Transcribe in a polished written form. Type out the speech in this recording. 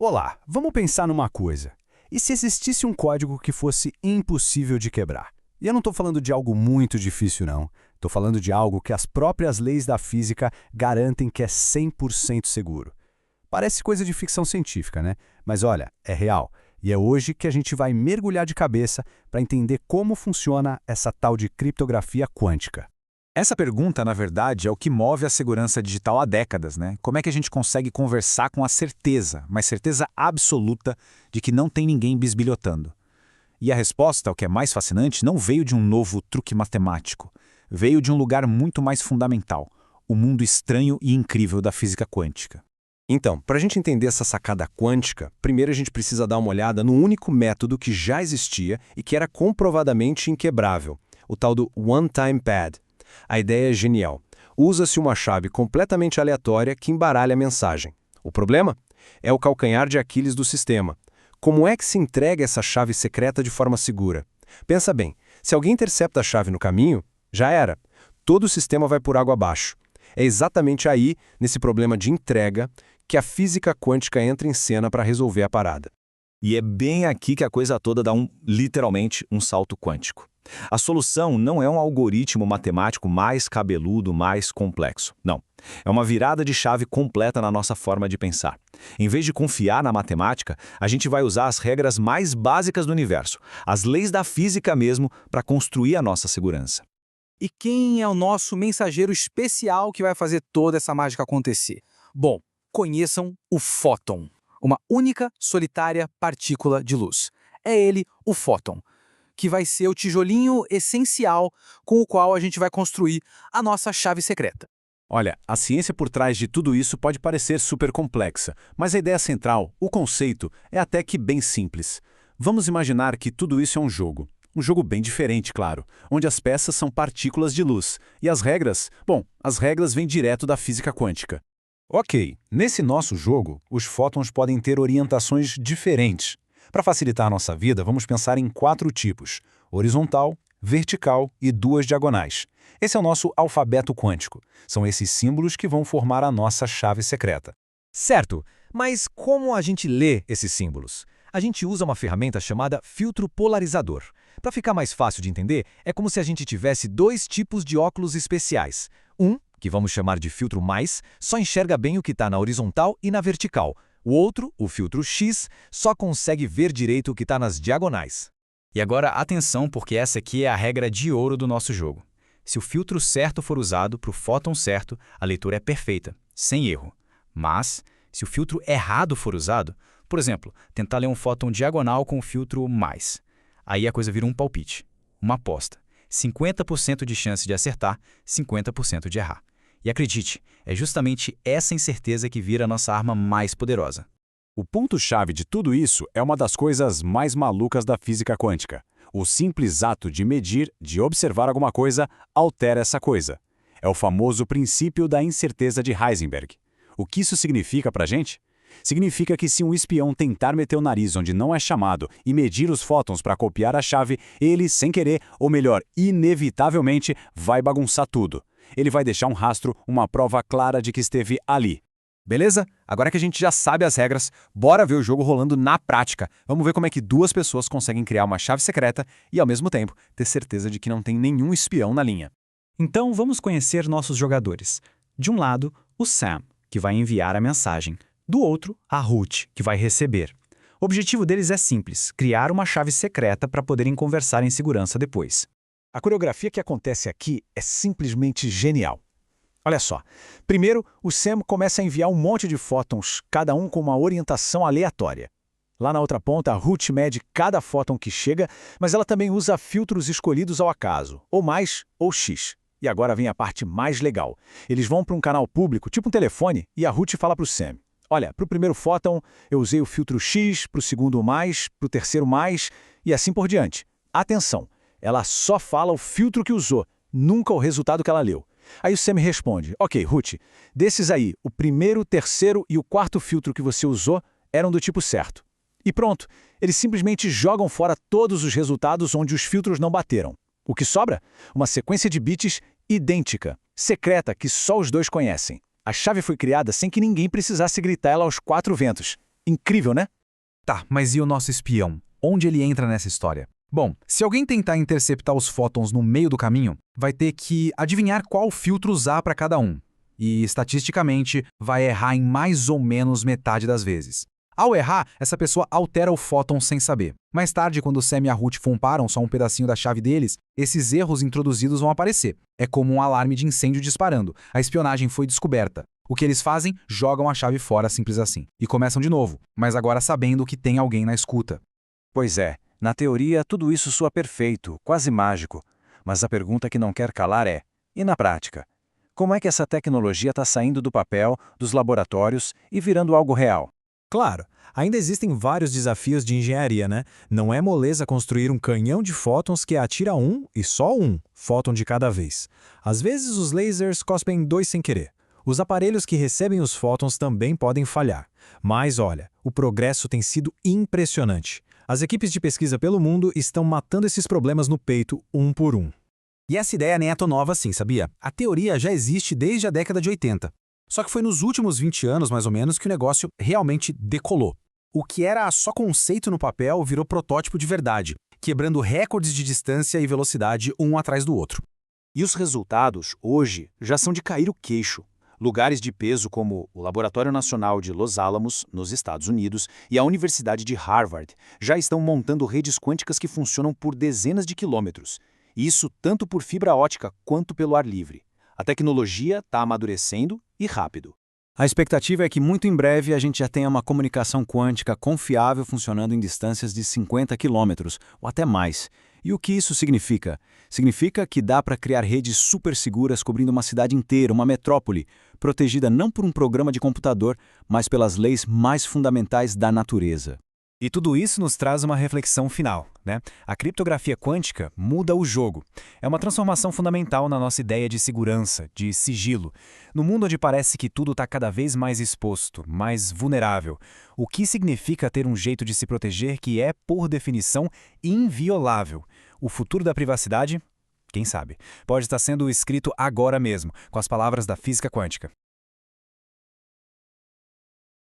Olá, vamos pensar numa coisa. E se existisse um código que fosse impossível de quebrar? E eu não estou falando de algo muito difícil, não. Estou falando de algo que as próprias leis da física garantem que é 100% seguro. Parece coisa de ficção científica, né? Mas olha, é real. E é hoje que a gente vai mergulhar de cabeça para entender como funciona essa tal de criptografia quântica. Essa pergunta, na verdade, é o que move a segurança digital há décadas, né? Como é que a gente consegue conversar com a certeza, mas certeza absoluta, de que não tem ninguém bisbilhotando? E a resposta, o que é mais fascinante, não veio de um novo truque matemático. Veio de um lugar muito mais fundamental, o mundo estranho e incrível da física quântica. Então, para a gente entender essa sacada quântica, primeiro a gente precisa dar uma olhada no único método que já existia e que era comprovadamente inquebrável, o tal do one-time pad. A ideia é genial. Usa-se uma chave completamente aleatória que embaralha a mensagem. O problema? É o calcanhar de Aquiles do sistema. Como é que se entrega essa chave secreta de forma segura? Pensa bem, se alguém intercepta a chave no caminho, já era. Todo o sistema vai por água abaixo. É exatamente aí, nesse problema de entrega, que a física quântica entra em cena para resolver a parada. E é bem aqui que a coisa toda dá literalmente um salto quântico. A solução não é um algoritmo matemático mais cabeludo, mais complexo. Não. É uma virada de chave completa na nossa forma de pensar. Em vez de confiar na matemática, a gente vai usar as regras mais básicas do universo, as leis da física mesmo, para construir a nossa segurança. E quem é o nosso mensageiro especial que vai fazer toda essa mágica acontecer? Bom, conheçam o fóton, uma única, solitária partícula de luz. É ele, o fóton, que vai ser o tijolinho essencial com o qual a gente vai construir a nossa chave secreta. Olha, a ciência por trás de tudo isso pode parecer super complexa, mas a ideia central, o conceito, é até que bem simples. Vamos imaginar que tudo isso é um jogo. Um jogo bem diferente, claro, onde as peças são partículas de luz. E as regras? Bom, as regras vêm direto da física quântica. Ok, nesse nosso jogo, os fótons podem ter orientações diferentes. Para facilitar nossa vida, vamos pensar em 4 tipos: horizontal, vertical e 2 diagonais. Esse é o nosso alfabeto quântico. São esses símbolos que vão formar a nossa chave secreta. Certo, mas como a gente lê esses símbolos? A gente usa uma ferramenta chamada filtro polarizador. Para ficar mais fácil de entender, é como se a gente tivesse 2 tipos de óculos especiais. Um, que vamos chamar de filtro mais, só enxerga bem o que está na horizontal e na vertical. O outro, o filtro X, só consegue ver direito o que está nas diagonais. E agora atenção, porque essa aqui é a regra de ouro do nosso jogo. Se o filtro certo for usado para o fóton certo, a leitura é perfeita, sem erro. Mas, se o filtro errado for usado, por exemplo, tentar ler um fóton diagonal com o filtro mais, aí a coisa vira um palpite, uma aposta. 50% de chance de acertar, 50% de errar. E acredite, é justamente essa incerteza que vira a nossa arma mais poderosa. O ponto-chave de tudo isso é uma das coisas mais malucas da física quântica. O simples ato de medir, de observar alguma coisa, altera essa coisa. É o famoso princípio da incerteza de Heisenberg. O que isso significa pra gente? Significa que se um espião tentar meter o nariz onde não é chamado e medir os fótons para copiar a chave, ele, sem querer, ou melhor, inevitavelmente, vai bagunçar tudo. Ele vai deixar um rastro, uma prova clara de que esteve ali. Beleza? Agora que a gente já sabe as regras, bora ver o jogo rolando na prática. Vamos ver como é que 2 pessoas conseguem criar uma chave secreta e, ao mesmo tempo, ter certeza de que não tem nenhum espião na linha. Então vamos conhecer nossos jogadores. De um lado, o Sam, que vai enviar a mensagem. Do outro, a Ruth, que vai receber. O objetivo deles é simples, criar uma chave secreta para poderem conversar em segurança depois. A coreografia que acontece aqui é simplesmente genial. Olha só. Primeiro, o Sam começa a enviar um monte de fótons, cada um com uma orientação aleatória. Lá na outra ponta, a Ruth mede cada fóton que chega, mas ela também usa filtros escolhidos ao acaso, ou mais ou X. E agora vem a parte mais legal. Eles vão para um canal público, tipo um telefone, e a Ruth fala para o Sam: olha, para o primeiro fóton, eu usei o filtro X, para o segundo o mais, para o terceiro mais, e assim por diante. Atenção! Ela só fala o filtro que usou, nunca o resultado que ela leu. Aí o Sam responde: ok, Ruth, desses aí, o primeiro, o terceiro e o quarto filtro que você usou eram do tipo certo. E pronto, eles simplesmente jogam fora todos os resultados onde os filtros não bateram. O que sobra? Uma sequência de bits idêntica, secreta, que só os dois conhecem. A chave foi criada sem que ninguém precisasse gritar ela aos 4 ventos. Incrível, né? Tá, mas e o nosso espião? Onde ele entra nessa história? Bom, se alguém tentar interceptar os fótons no meio do caminho, vai ter que adivinhar qual filtro usar para cada um. E, estatisticamente, vai errar em mais ou menos metade das vezes. Ao errar, essa pessoa altera o fóton sem saber. Mais tarde, quando o Sam e a Ruth fumparam só um pedacinho da chave deles, esses erros introduzidos vão aparecer. É como um alarme de incêndio disparando. A espionagem foi descoberta. O que eles fazem? Jogam a chave fora, simples assim. E começam de novo, mas agora sabendo que tem alguém na escuta. Pois é, na teoria tudo isso soa perfeito, quase mágico. Mas a pergunta que não quer calar é, e na prática? Como é que essa tecnologia está saindo do papel, dos laboratórios e virando algo real? Claro, ainda existem vários desafios de engenharia, né? Não é moleza construir um canhão de fótons que atira um e só um fóton de cada vez. Às vezes os lasers cospem dois sem querer. Os aparelhos que recebem os fótons também podem falhar. Mas olha, o progresso tem sido impressionante. As equipes de pesquisa pelo mundo estão matando esses problemas no peito, um por um. E essa ideia nem é tão nova assim, sabia? A teoria já existe desde a década de 80. Só que foi nos últimos 20 anos, mais ou menos, que o negócio realmente decolou. O que era só conceito no papel virou protótipo de verdade, quebrando recordes de distância e velocidade um atrás do outro. E os resultados, hoje, já são de cair o queixo. Lugares de peso como o Laboratório Nacional de Los Alamos, nos Estados Unidos, e a Universidade de Harvard já estão montando redes quânticas que funcionam por dezenas de quilômetros. Isso tanto por fibra ótica quanto pelo ar livre. A tecnologia está amadurecendo e rápido. A expectativa é que muito em breve a gente já tenha uma comunicação quântica confiável funcionando em distâncias de 50 quilômetros, ou até mais. E o que isso significa? Significa que dá para criar redes super seguras cobrindo uma cidade inteira, uma metrópole, protegida não por um programa de computador, mas pelas leis mais fundamentais da natureza. E tudo isso nos traz uma reflexão final, né? A criptografia quântica muda o jogo. É uma transformação fundamental na nossa ideia de segurança, de sigilo. No mundo onde parece que tudo está cada vez mais exposto, mais vulnerável, o que significa ter um jeito de se proteger que é, por definição, inviolável? O futuro da privacidade? Quem sabe? Pode estar sendo escrito agora mesmo, com as palavras da física quântica.